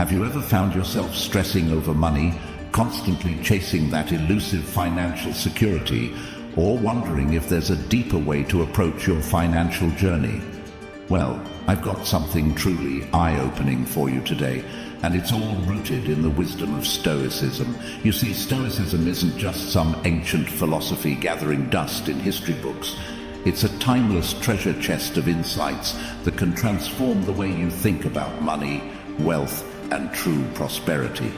Have you ever found yourself stressing over money, constantly chasing that elusive financial security, or wondering if there's a deeper way to approach your financial journey? Well, I've got something truly eye-opening for you today, and it's all rooted in the wisdom of Stoicism. You see, Stoicism isn't just some ancient philosophy gathering dust in history books. It's a timeless treasure chest of insights that can transform the way you think about money, wealth, and true prosperity.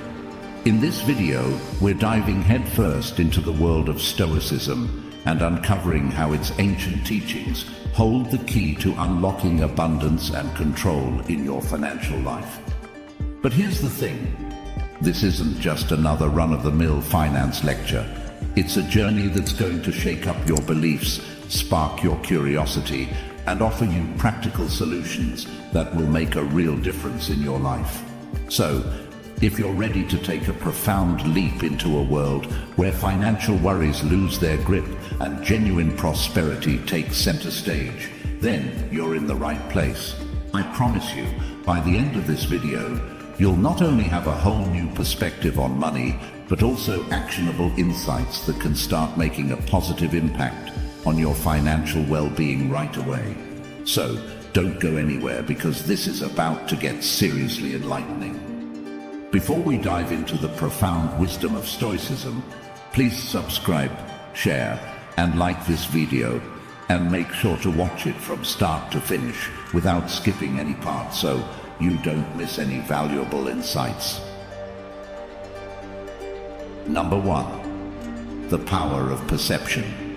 In this video, we're diving headfirst into the world of Stoicism and uncovering how its ancient teachings hold the key to unlocking abundance and control in your financial life. But here's the thing. This isn't just another run-of-the-mill finance lecture. It's a journey that's going to shake up your beliefs, spark your curiosity, and offer you practical solutions that will make a real difference in your life. So, if you're ready to take a profound leap into a world where financial worries lose their grip and genuine prosperity takes center stage, then you're in the right place. I promise you, by the end of this video, you'll not only have a whole new perspective on money, but also actionable insights that can start making a positive impact on your financial well-being right away. So, don't go anywhere, because this is about to get seriously enlightening. Before we dive into the profound wisdom of Stoicism, please subscribe, share, and like this video, and make sure to watch it from start to finish without skipping any part so you don't miss any valuable insights. Number 1. The power of perception.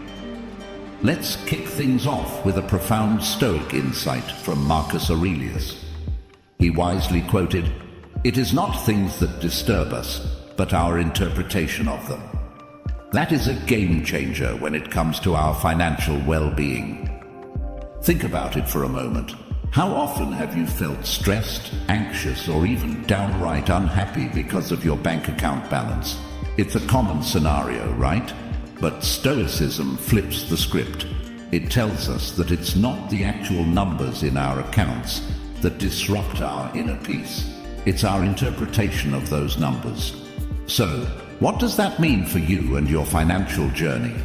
Let's kick things off with a profound Stoic insight from Marcus Aurelius. He wisely quoted, "It is not things that disturb us, but our interpretation of them." That is a game changer when it comes to our financial well-being. Think about it for a moment. How often have you felt stressed, anxious, or even downright unhappy because of your bank account balance? It's a common scenario, right? But Stoicism flips the script. It tells us that it's not the actual numbers in our accounts that disrupt our inner peace. It's our interpretation of those numbers. So, what does that mean for you and your financial journey?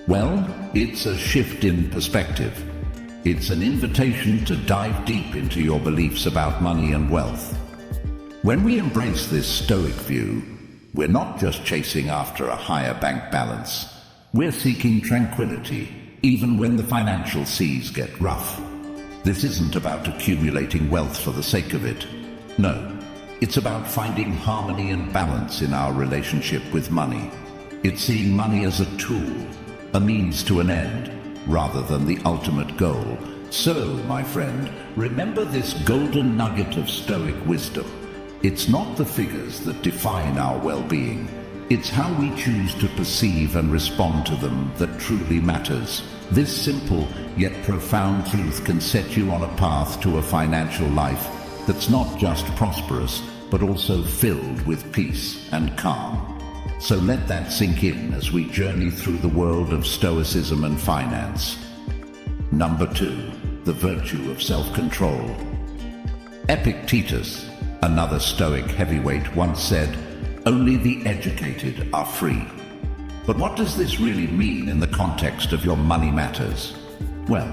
Well, it's a shift in perspective. It's an invitation to dive deep into your beliefs about money and wealth. When we embrace this Stoic view, we're not just chasing after a higher bank balance. We're seeking tranquility, even when the financial seas get rough. This isn't about accumulating wealth for the sake of it. No, it's about finding harmony and balance in our relationship with money. It's seeing money as a tool, a means to an end, rather than the ultimate goal. So, my friend, remember this golden nugget of Stoic wisdom. It's not the figures that define our well-being. It's how we choose to perceive and respond to them that truly matters. This simple yet profound truth can set you on a path to a financial life that's not just prosperous, but also filled with peace and calm. So let that sink in as we journey through the world of Stoicism and finance. Number 2, the virtue of self-control. Epictetus, another Stoic heavyweight, once said, "Only the educated are free." But what does this really mean in the context of your money matters? Well,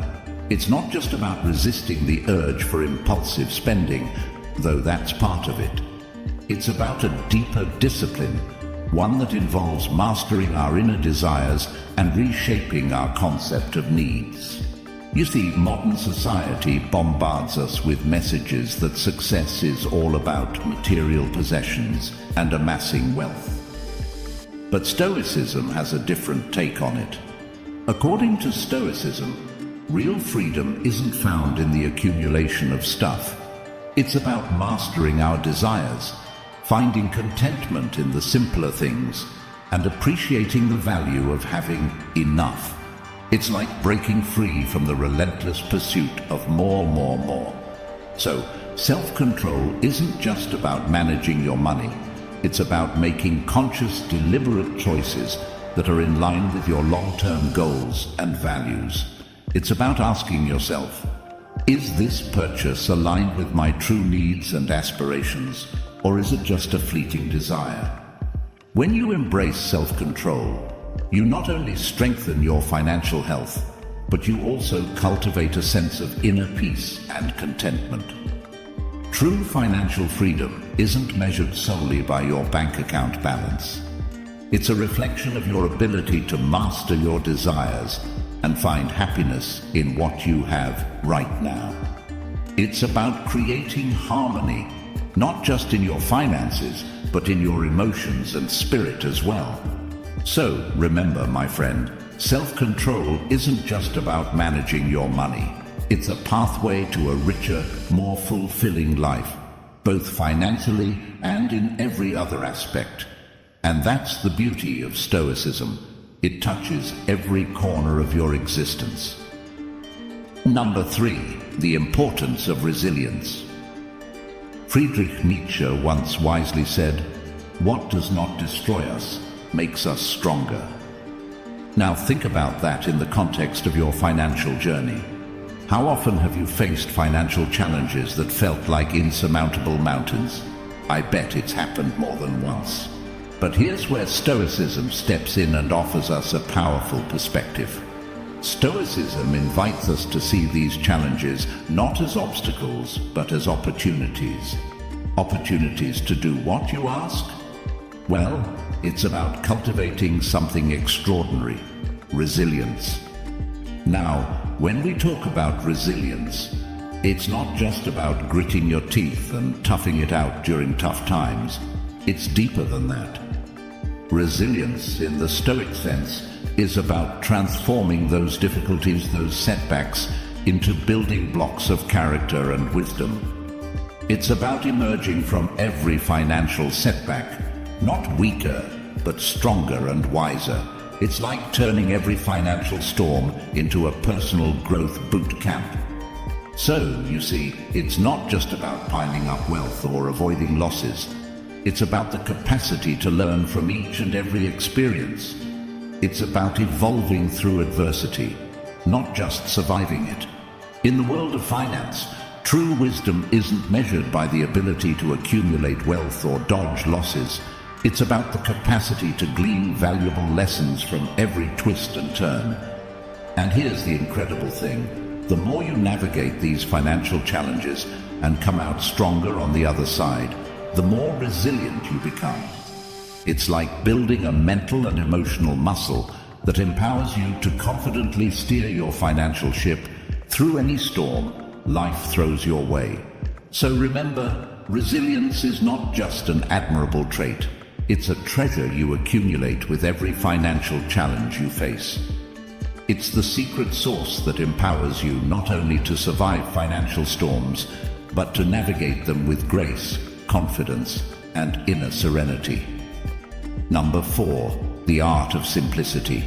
it's not just about resisting the urge for impulsive spending, though that's part of it. It's about a deeper discipline, one that involves mastering our inner desires and reshaping our concept of needs. You see, modern society bombards us with messages that success is all about material possessions and amassing wealth. But Stoicism has a different take on it. According to Stoicism, real freedom isn't found in the accumulation of stuff. It's about mastering our desires, finding contentment in the simpler things, and appreciating the value of having enough. It's like breaking free from the relentless pursuit of more. So, self-control isn't just about managing your money. It's about making conscious, deliberate choices that are in line with your long-term goals and values. It's about asking yourself, is this purchase aligned with my true needs and aspirations, or is it just a fleeting desire? When you embrace self-control, you not only strengthen your financial health, but you also cultivate a sense of inner peace and contentment. True financial freedom isn't measured solely by your bank account balance. It's a reflection of your ability to master your desires and find happiness in what you have right now. It's about creating harmony, not just in your finances, but in your emotions and spirit as well. So remember, my friend, self-control isn't just about managing your money. It's a pathway to a richer, more fulfilling life, both financially and in every other aspect. And that's the beauty of Stoicism. It touches every corner of your existence. Number 3, the importance of resilience. Friedrich Nietzsche once wisely said, "What does not destroy us makes us stronger." Now think about that in the context of your financial journey. How often have you faced financial challenges that felt like insurmountable mountains? I bet it's happened more than once. But here's where Stoicism steps in and offers us a powerful perspective. Stoicism invites us to see these challenges not as obstacles, but as opportunities. Opportunities to do what, you ask? Well, it's about cultivating something extraordinary: resilience. Now, when we talk about resilience, it's not just about gritting your teeth and toughing it out during tough times. It's deeper than that. Resilience, in the Stoic sense, is about transforming those difficulties, those setbacks, into building blocks of character and wisdom. It's about emerging from every financial setback, not weaker, but stronger and wiser. It's like turning every financial storm into a personal growth boot camp. So, you see, it's not just about piling up wealth or avoiding losses. It's about the capacity to learn from each and every experience. It's about evolving through adversity, not just surviving it. In the world of finance, true wisdom isn't measured by the ability to accumulate wealth or dodge losses. It's about the capacity to glean valuable lessons from every twist and turn. And here's the incredible thing: the more you navigate these financial challenges and come out stronger on the other side, the more resilient you become. It's like building a mental and emotional muscle that empowers you to confidently steer your financial ship through any storm life throws your way. So remember, resilience is not just an admirable trait. It's a treasure you accumulate with every financial challenge you face. It's the secret sauce that empowers you not only to survive financial storms, but to navigate them with grace, confidence, and inner serenity. Number 4, the art of simplicity.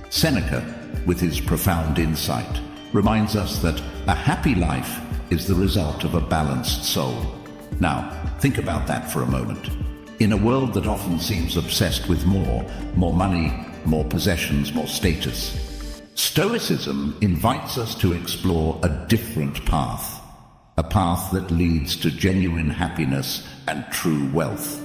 Seneca, with his profound insight, reminds us that a happy life is the result of a balanced soul. Now, think about that for a moment. In a world that often seems obsessed with more money, more possessions, more status, Stoicism invites us to explore a different path. A path that leads to genuine happiness and true wealth.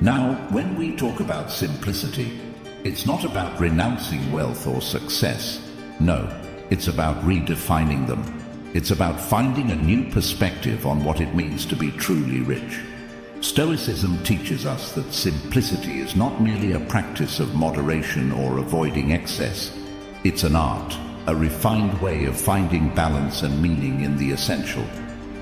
Now, when we talk about simplicity, it's not about renouncing wealth or success. No, it's about redefining them. It's about finding a new perspective on what it means to be truly rich. Stoicism teaches us that simplicity is not merely a practice of moderation or avoiding excess. It's an art, a refined way of finding balance and meaning in the essential.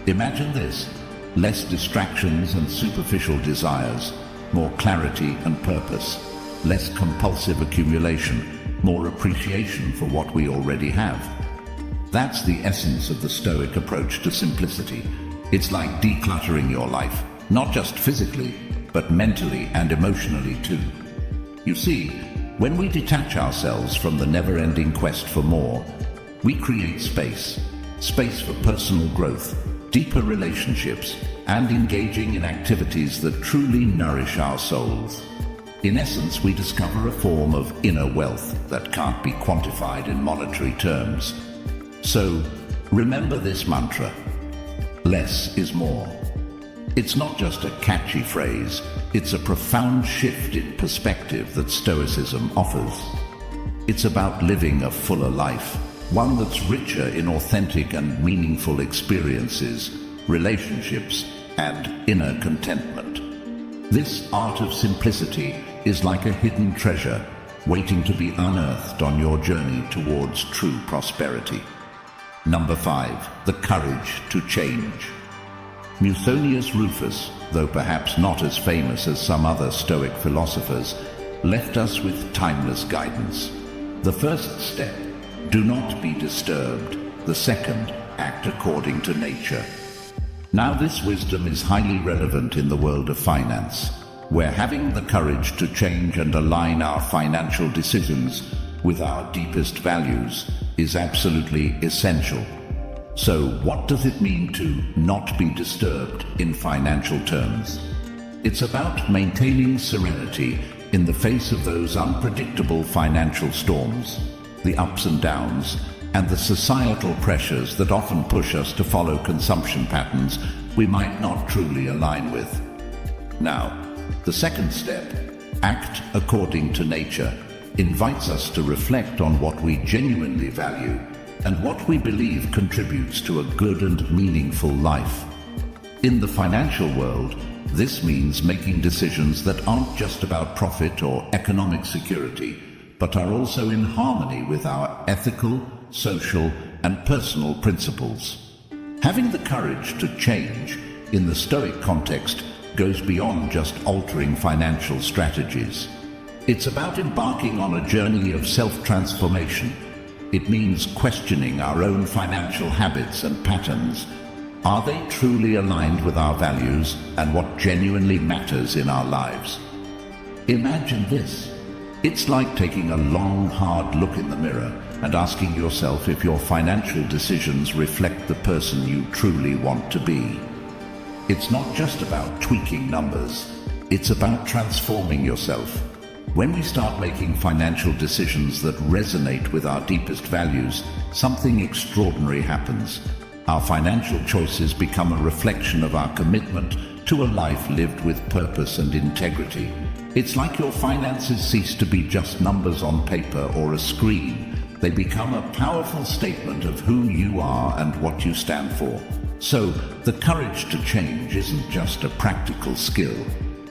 Imagine this: less distractions and superficial desires, more clarity and purpose, less compulsive accumulation, more appreciation for what we already have. That's the essence of the Stoic approach to simplicity. It's like decluttering your life, not just physically, but mentally and emotionally too. You see, when we detach ourselves from the never-ending quest for more, we create space for personal growth, deeper relationships, and engaging in activities that truly nourish our souls. In essence, we discover a form of inner wealth that can't be quantified in monetary terms. So, remember this mantra: less is more. It's not just a catchy phrase, it's a profound shift in perspective that Stoicism offers. It's about living a fuller life, one that's richer in authentic and meaningful experiences, relationships, and inner contentment. This art of simplicity is like a hidden treasure waiting to be unearthed on your journey towards true prosperity. Number 5. The courage to change. Musonius Rufus, though perhaps not as famous as some other Stoic philosophers, left us with timeless guidance. The first step, do not be disturbed. The second, act according to nature. Now this wisdom is highly relevant in the world of finance, where having the courage to change and align our financial decisions with our deepest values is absolutely essential. So what does it mean to not be disturbed in financial terms? It's about maintaining serenity in the face of those unpredictable financial storms, the ups and downs, and the societal pressures that often push us to follow consumption patterns we might not truly align with. Now, the second step, act according to nature, invites us to reflect on what we genuinely value and what we believe contributes to a good and meaningful life. In the financial world, this means making decisions that aren't just about profit or economic security, but are also in harmony with our ethical, social, and personal principles. Having the courage to change in the Stoic context goes beyond just altering financial strategies. It's about embarking on a journey of self-transformation. It means questioning our own financial habits and patterns. Are they truly aligned with our values and what genuinely matters in our lives? Imagine this. It's like taking a long, hard look in the mirror and asking yourself if your financial decisions reflect the person you truly want to be. It's not just about tweaking numbers. It's about transforming yourself. When we start making financial decisions that resonate with our deepest values, something extraordinary happens. Our financial choices become a reflection of our commitment to a life lived with purpose and integrity. It's like your finances cease to be just numbers on paper or a screen. They become a powerful statement of who you are and what you stand for. So, the courage to change isn't just a practical skill.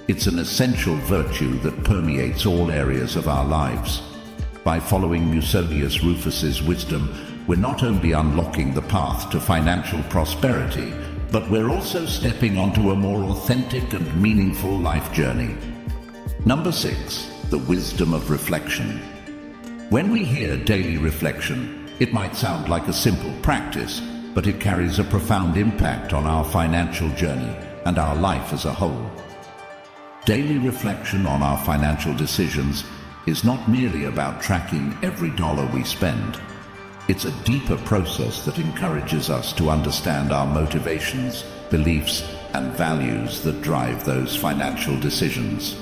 It's an essential virtue that permeates all areas of our lives. By following Musonius Rufus's wisdom, we're not only unlocking the path to financial prosperity, but we're also stepping onto a more authentic and meaningful life journey. Number 6. The wisdom of reflection. When we hear daily reflection, it might sound like a simple practice, but it carries a profound impact on our financial journey and our life as a whole. Daily reflection on our financial decisions is not merely about tracking every dollar we spend. It's a deeper process that encourages us to understand our motivations, beliefs, and values that drive those financial decisions.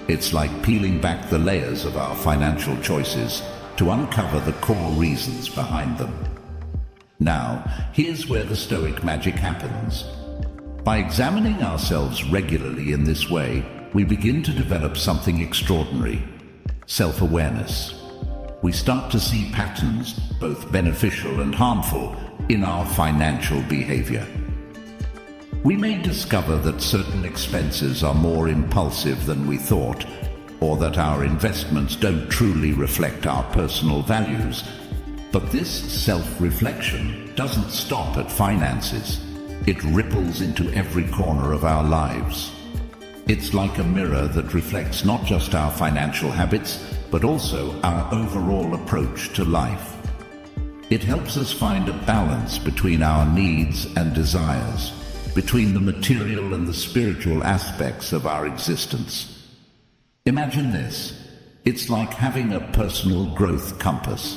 It's like peeling back the layers of our financial choices to uncover the core reasons behind them. Now, here's where the Stoic magic happens. By examining ourselves regularly in this way, we begin to develop something extraordinary: self-awareness. We start to see patterns, both beneficial and harmful, in our financial behavior. We may discover that certain expenses are more impulsive than we thought, or that our investments don't truly reflect our personal values. But this self-reflection doesn't stop at finances. It ripples into every corner of our lives. It's like a mirror that reflects not just our financial habits, but also our overall approach to life. It helps us find a balance between our needs and desires, between the material and the spiritual aspects of our existence. Imagine this. It's like having a personal growth compass.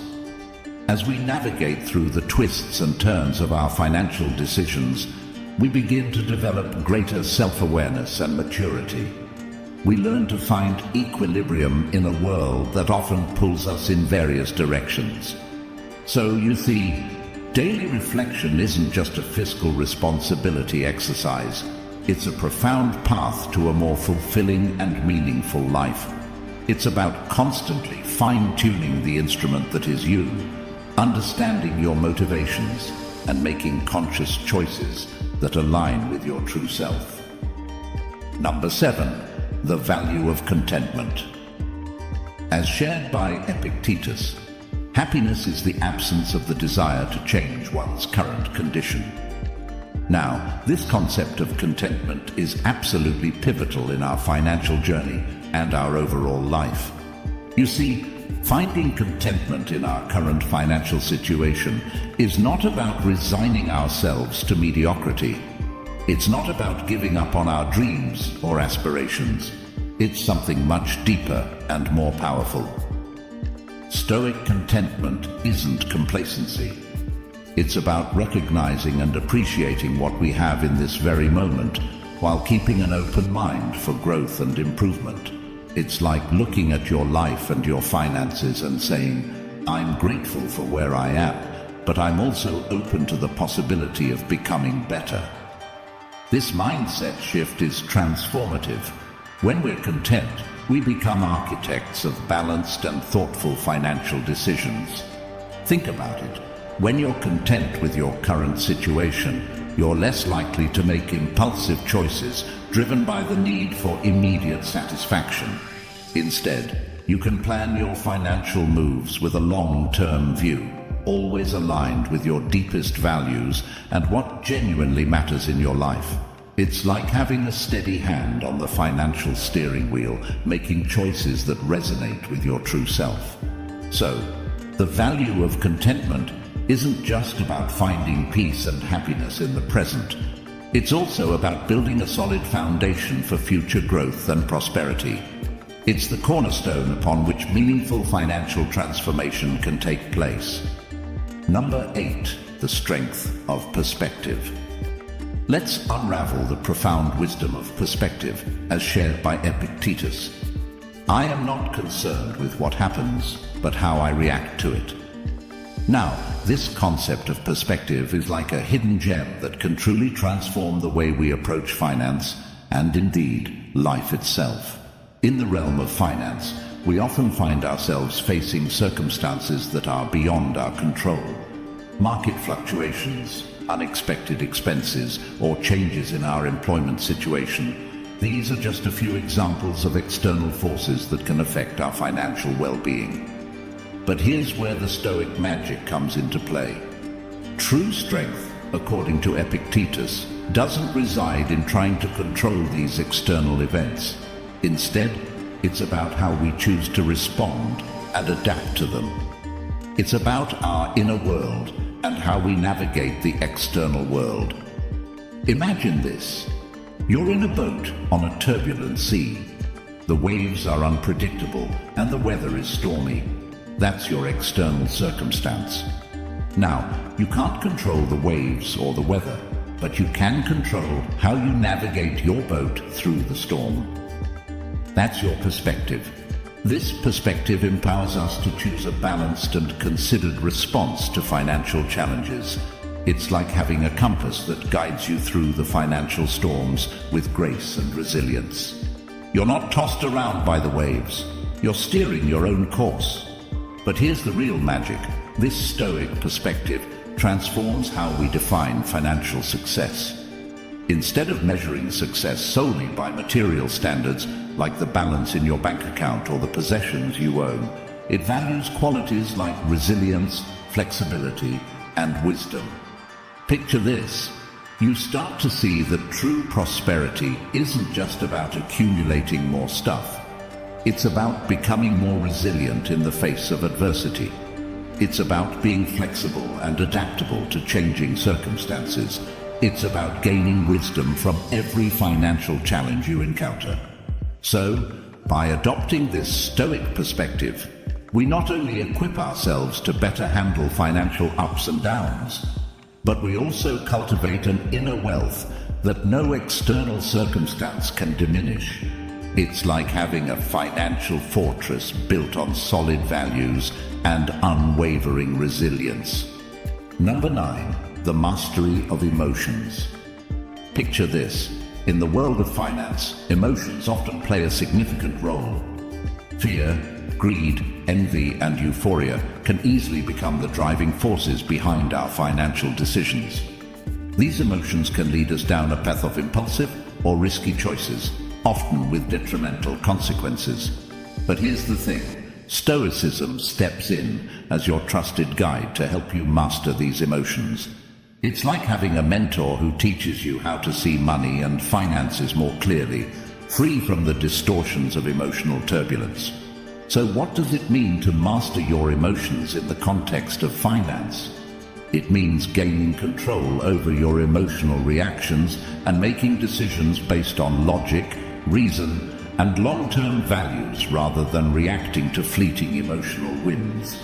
As we navigate through the twists and turns of our financial decisions, we begin to develop greater self-awareness and maturity. We learn to find equilibrium in a world that often pulls us in various directions. So, you see, daily reflection isn't just a fiscal responsibility exercise. It's a profound path to a more fulfilling and meaningful life. It's about constantly fine-tuning the instrument that is you, understanding your motivations, and making conscious choices that align with your true self. Number 7. The value of contentment. As shared by Epictetus, happiness is the absence of the desire to change one's current condition. Now, this concept of contentment is absolutely pivotal in our financial journey and our overall life. You see, finding contentment in our current financial situation is not about resigning ourselves to mediocrity. It's not about giving up on our dreams or aspirations. It's something much deeper and more powerful. Stoic contentment isn't complacency. It's about recognizing and appreciating what we have in this very moment while keeping an open mind for growth and improvement. It's like looking at your life and your finances and saying, I'm grateful for where I am, but I'm also open to the possibility of becoming better. This mindset shift is transformative. When we're content, we become architects of balanced and thoughtful financial decisions. Think about it. When you're content with your current situation, you're less likely to make impulsive choices driven by the need for immediate satisfaction. Instead, you can plan your financial moves with a long-term view, always aligned with your deepest values and what genuinely matters in your life. It's like having a steady hand on the financial steering wheel, making choices that resonate with your true self. So, the value of contentment isn't just about finding peace and happiness in the present. It's also about building a solid foundation for future growth and prosperity. It's the cornerstone upon which meaningful financial transformation can take place. Number 8. The strength of perspective. Let's unravel the profound wisdom of perspective as shared by Epictetus. I am not concerned with what happens, but how I react to it. Now, this concept of perspective is like a hidden gem that can truly transform the way we approach finance and, indeed, life itself. In the realm of finance, we often find ourselves facing circumstances that are beyond our control. Market fluctuations, unexpected expenses, or changes in our employment situation. These are just a few examples of external forces that can affect our financial well-being. But here's where the Stoic magic comes into play. True strength, according to Epictetus, doesn't reside in trying to control these external events. Instead, it's about how we choose to respond and adapt to them. It's about our inner world and how we navigate the external world. Imagine this. You're in a boat on a turbulent sea. The waves are unpredictable and the weather is stormy. That's your external circumstance. Now, you can't control the waves or the weather, but you can control how you navigate your boat through the storm. That's your perspective. This perspective empowers us to choose a balanced and considered response to financial challenges. It's like having a compass that guides you through the financial storms with grace and resilience. You're not tossed around by the waves. You're steering your own course. But here's the real magic. This Stoic perspective transforms how we define financial success. Instead of measuring success solely by material standards, like the balance in your bank account or the possessions you own, it values qualities like resilience, flexibility, and wisdom. Picture this. You start to see that true prosperity isn't just about accumulating more stuff. It's about becoming more resilient in the face of adversity. It's about being flexible and adaptable to changing circumstances. It's about gaining wisdom from every financial challenge you encounter. So, by adopting this Stoic perspective, we not only equip ourselves to better handle financial ups and downs, but we also cultivate an inner wealth that no external circumstance can diminish. It's like having a financial fortress built on solid values and unwavering resilience. Number 9, the mastery of emotions. Picture this. In the world of finance, emotions often play a significant role. Fear, greed, envy, and euphoria can easily become the driving forces behind our financial decisions. These emotions can lead us down a path of impulsive or risky choices, often with detrimental consequences. But here's the thing. Stoicism steps in as your trusted guide to help you master these emotions. It's like having a mentor who teaches you how to see money and finances more clearly, free from the distortions of emotional turbulence. So what does it mean to master your emotions in the context of finance? It means gaining control over your emotional reactions and making decisions based on logic, reason, and long-term values rather than reacting to fleeting emotional whims.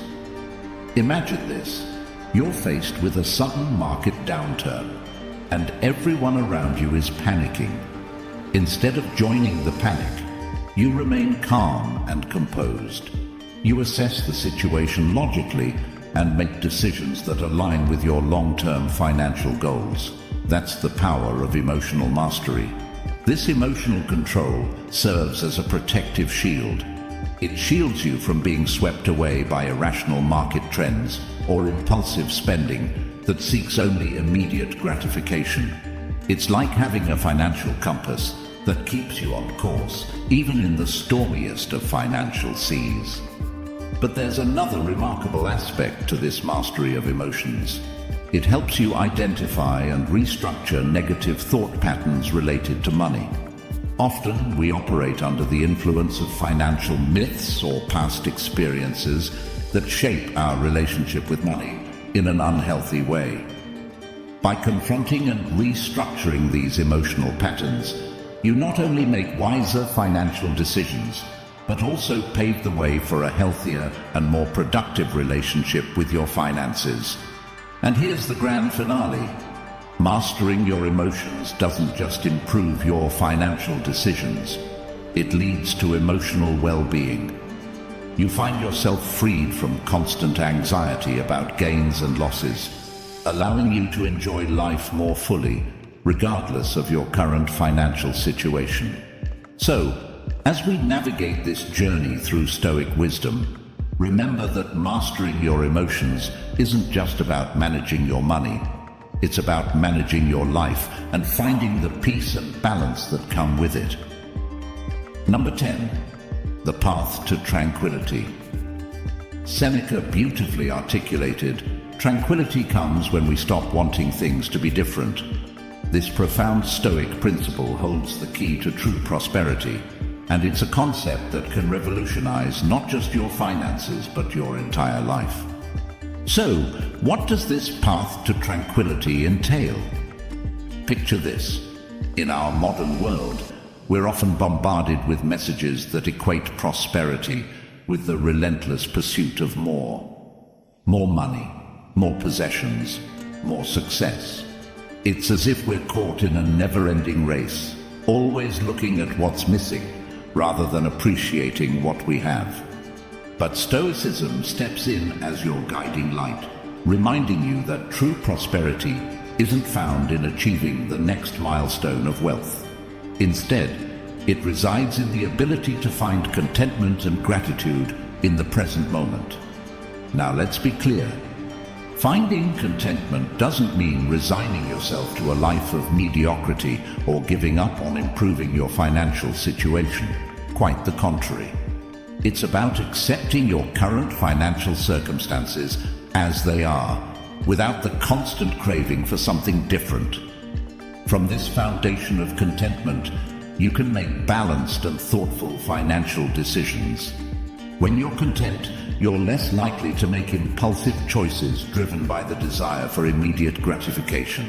Imagine this. You're faced with a sudden market downturn, and everyone around you is panicking. Instead of joining the panic, you remain calm and composed. You assess the situation logically and make decisions that align with your long-term financial goals. That's the power of emotional mastery. This emotional control serves as a protective shield. It shields you from being swept away by irrational market trends or impulsive spending that seeks only immediate gratification. It's like having a financial compass that keeps you on course, even in the stormiest of financial seas. But there's another remarkable aspect to this mastery of emotions. It helps you identify and restructure negative thought patterns related to money. Often, we operate under the influence of financial myths or past experiences that shape our relationship with money in an unhealthy way. By confronting and restructuring these emotional patterns, you not only make wiser financial decisions, but also pave the way for a healthier and more productive relationship with your finances. And here's the grand finale. Mastering your emotions doesn't just improve your financial decisions, it leads to emotional well-being. You find yourself freed from constant anxiety about gains and losses, allowing you to enjoy life more fully, regardless of your current financial situation. So, as we navigate this journey through Stoic wisdom, remember that mastering your emotions isn't just about managing your money. It's about managing your life and finding the peace and balance that come with it. Number 10. The path to tranquility. Seneca beautifully articulated, tranquility comes when we stop wanting things to be different. This profound Stoic principle holds the key to true prosperity, and it's a concept that can revolutionize not just your finances, but your entire life. So, what does this path to tranquility entail? Picture this. In our modern world, we're often bombarded with messages that equate prosperity with the relentless pursuit of more. More money, more possessions, more success. It's as if we're caught in a never-ending race, always looking at what's missing rather than appreciating what we have. But Stoicism steps in as your guiding light, reminding you that true prosperity isn't found in achieving the next milestone of wealth. Instead, it resides in the ability to find contentment and gratitude in the present moment. Now let's be clear. Finding contentment doesn't mean resigning yourself to a life of mediocrity or giving up on improving your financial situation. Quite the contrary. It's about accepting your current financial circumstances as they are, without the constant craving for something different. From this foundation of contentment, you can make balanced and thoughtful financial decisions. When you're content, you're less likely to make impulsive choices driven by the desire for immediate gratification.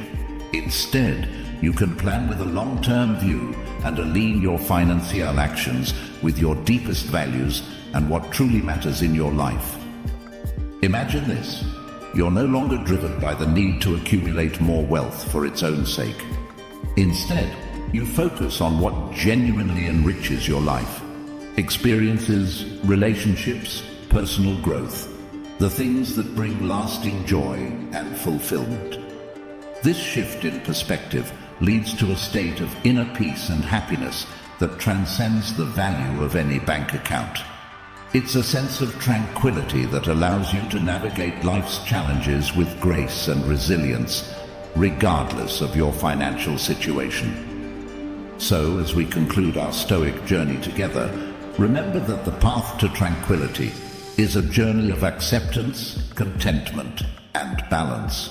Instead, you can plan with a long-term view and align your financial actions with your deepest values and what truly matters in your life. Imagine this. You're no longer driven by the need to accumulate more wealth for its own sake. Instead, you focus on what genuinely enriches your life. Experiences, relationships, personal growth, the things that bring lasting joy and fulfillment. This shift in perspective leads to a state of inner peace and happiness that transcends the value of any bank account. It's a sense of tranquility that allows you to navigate life's challenges with grace and resilience, regardless of your financial situation. So, as we conclude our Stoic journey together, remember that the path to tranquility is a journey of acceptance, contentment, and balance.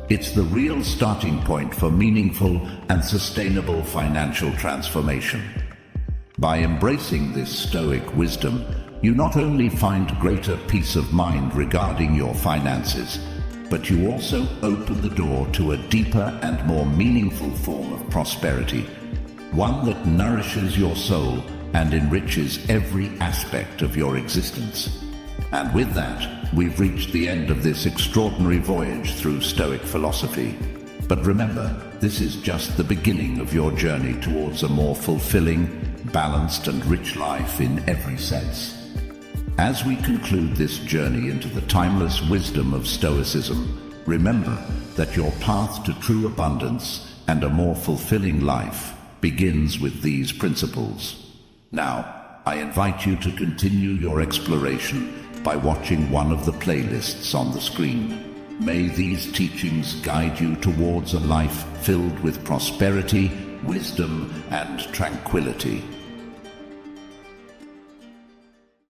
It's the real starting point for meaningful and sustainable financial transformation. By embracing this Stoic wisdom, you not only find greater peace of mind regarding your finances, but you also open the door to a deeper and more meaningful form of prosperity, one that nourishes your soul and enriches every aspect of your existence. And with that, we've reached the end of this extraordinary voyage through Stoic philosophy. But remember, this is just the beginning of your journey towards a more fulfilling, balanced, and rich life in every sense. As we conclude this journey into the timeless wisdom of Stoicism, remember that your path to true abundance and a more fulfilling life begins with these principles. Now, I invite you to continue your exploration by watching one of the playlists on the screen. May these teachings guide you towards a life filled with prosperity, wisdom, and tranquility.